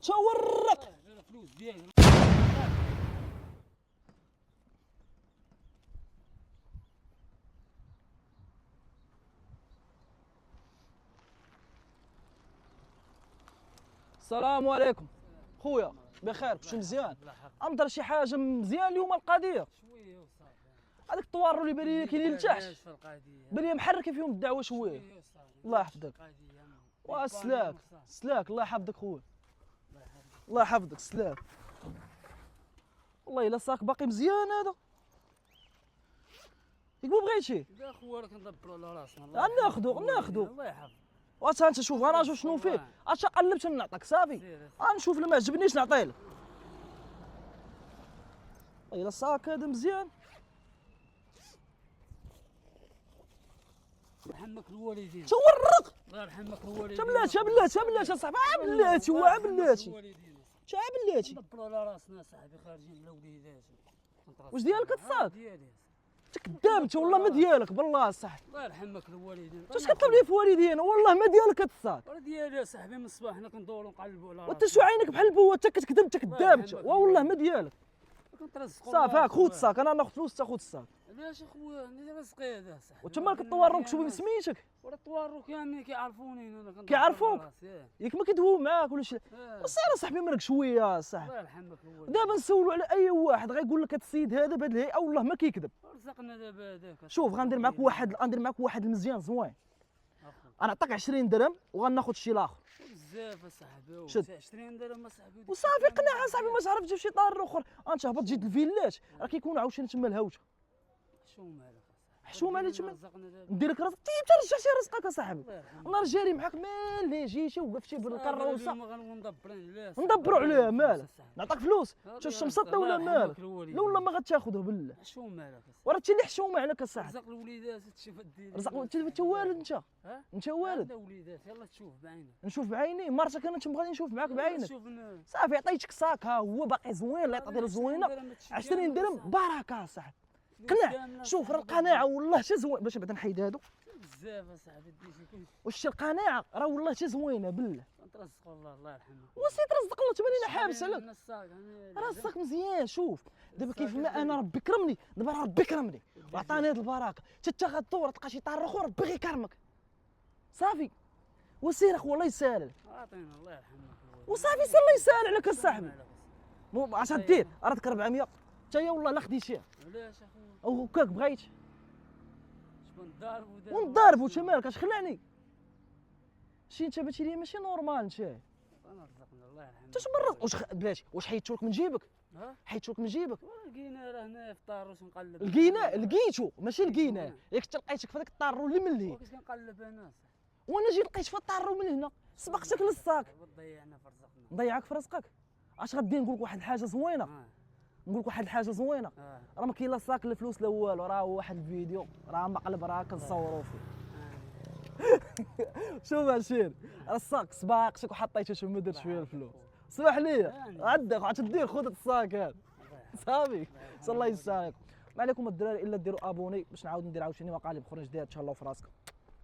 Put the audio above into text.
تورق. الفلوس ديالي. السلام عليكم خويا، بخير كلشي مزيان؟ امضر شي حاجه مزيان اليوم القضيه؟ شويه وصافي. هذاك الطوارو اللي باين لي كاينين لتحت في القضيه. باين لي محركه فيهم الدعوه شويه. الله يحفظك. وسلاك سلاك، الله يحفظك خويا، الله يحفظك سلاك. والله الا صاك باقي مزيان هذا. ياك ما بغيتي؟ لا خويا راك ندبروا على راسنا. ناخذو. الله يحفظك. واش انت شوف انا نشوف شنو فيه، اش قلبت نعطيك صافي. غنشوف اللي ما عجبنيش نعطيه لك. الا صاك هذا مزيان. يرحمك الوالدين. تورق. الله يرحمك الوالدين. بلاتي اصاحبي، بلاتي بلاتي. ندبروا على راسنا صاحبي، خارجين على وليداتي. واش ديالك الصاك؟ ديالي. كذاب انت والله ما ديالك بالله صاحبي. الله يرحمك الوالدين. اش كطلب لي في والدينا والله ما ديالك هاد الصاك. راه ديالي صاحبي، من الصباح حنا كندوروا نقلبوا على راسنا. وانت شو عينك بحال البوه، انت كتكذب، انت كذاب انت والله ما ديالك. صافي هاك خذ الصاك، انا ناخذ فلوس تاخذ الصاك. علاش اخويا انا رزقي هذا صاحبي. وانت مالك الطوارو مكتوبين بسميتك؟ ورا الطوارو كاملين كيعرفوني انا. كيعرفوك؟ ياك ما كيدويو معاك ولا شي. وسير صاحبي مالك شويه صاحبي. الله يرحمك الوالد. دابا نسولوا على اي واحد غيقول لك هاد السيد هذا بهاد الهيئه والله ما كيكذب. رزقنا دابا هذاك. شوف غندير معاك واحد المزيان زوين. انا نعطيك 20 درهم وغناخذ شي لاخر. بزاف اصاحبي. شد 20 درهم اصاحبي. وصافي قناع اصاحبي، ما تعرف تجيب شي طار اخر. انت هبط جيت الفيلات راه كيكونوا عاوتاني تما الهوته. حشومه عليك حشومه عليك تما. ندير لك راسك انت رجعتي رزقك اصاحبي. الله جاري معاك ملي جيتي وقفتي بالكروسه. ندبروا عليه مالك. نعطيك فلوس شوف مسطي ولا مالك؟ لا والله ما غتاخذه بالله. حشومه عليك. وراه انت اللي حشومه عليك اصاحبي. رزق الوليدات تشوف دير. رزق انت والد انت. انت والد. وليدات يلاه تشوف بعينك. نشوف بعيني مرتك انا تبغاني نشوف معاك بعينك. شوفنا. صافي عطيتك صاك ها هو باقي زوين، الله يعطيه الزوينه. 20 درهم بركه صاحبي. قناع شوف راه القناعه والله حتى زوين باش بعدا نحيد هادو بزاف اصاحبي ديتي. واش القناعه راه والله حتى زوينه بالله. ترزق الله يرحمه. وسيت رزق الله تباني حابس عليك. راه الصاك مزيان. شوف دابا كيف ما انا ربي كرمني، دابا ربي كرمني وعطاني هاد البركه، حتى غدور تلقى شي طار اخر ربي غيكرمك صافي. وسير اخو الله يسهل. عطينا الله يرحمه وصافي سير الله يسهل عليك اصاحبي. اش غدير؟ راك 400 حتى هي والله لا خديتيها. علاش اخويا؟ او هكاك بغيت شكون ونضاربو انت مالك اش خلعني. شي انت باتي لي ماشي نورمال انت. انا رزقنا الله يرحمه. انت مرة واش بلاتي واش حيدتولك من جيبك؟ حيدتولك من جيبك؟ لقينا راه هنا في الطاروس نقلب. لقيتو ماشي لقيناه، ياك انت لقيتك في هذاك الطارو اللي من لهيه. كيفاش كنقلب انا وانا جيت لقيت في الطارو من هنا سبقتك للصاك. ضيعنا في رزقنا. نضيعك في رزقك. اش غدير نقول لك واحد الحاجه زوينه. نقول لك واحد الحاجه زوينه. راه ما كاين لا صاك لا فلوس لا والو، راه واحد الفيديو راه مقلب راه كنصوروا فيه. شوف الشير راه الصاك سباقتك وحطيته شوف ما درتش فيه الفلوس. اسمح لي عندك غتدير خذ الصاك هذا صافي. الله يسعدك. ما عليكم الدراري الا ديروا ابوني باش نعاود ندير عاوتاني مقالب اخرين جداد. تهلاو في راسكم.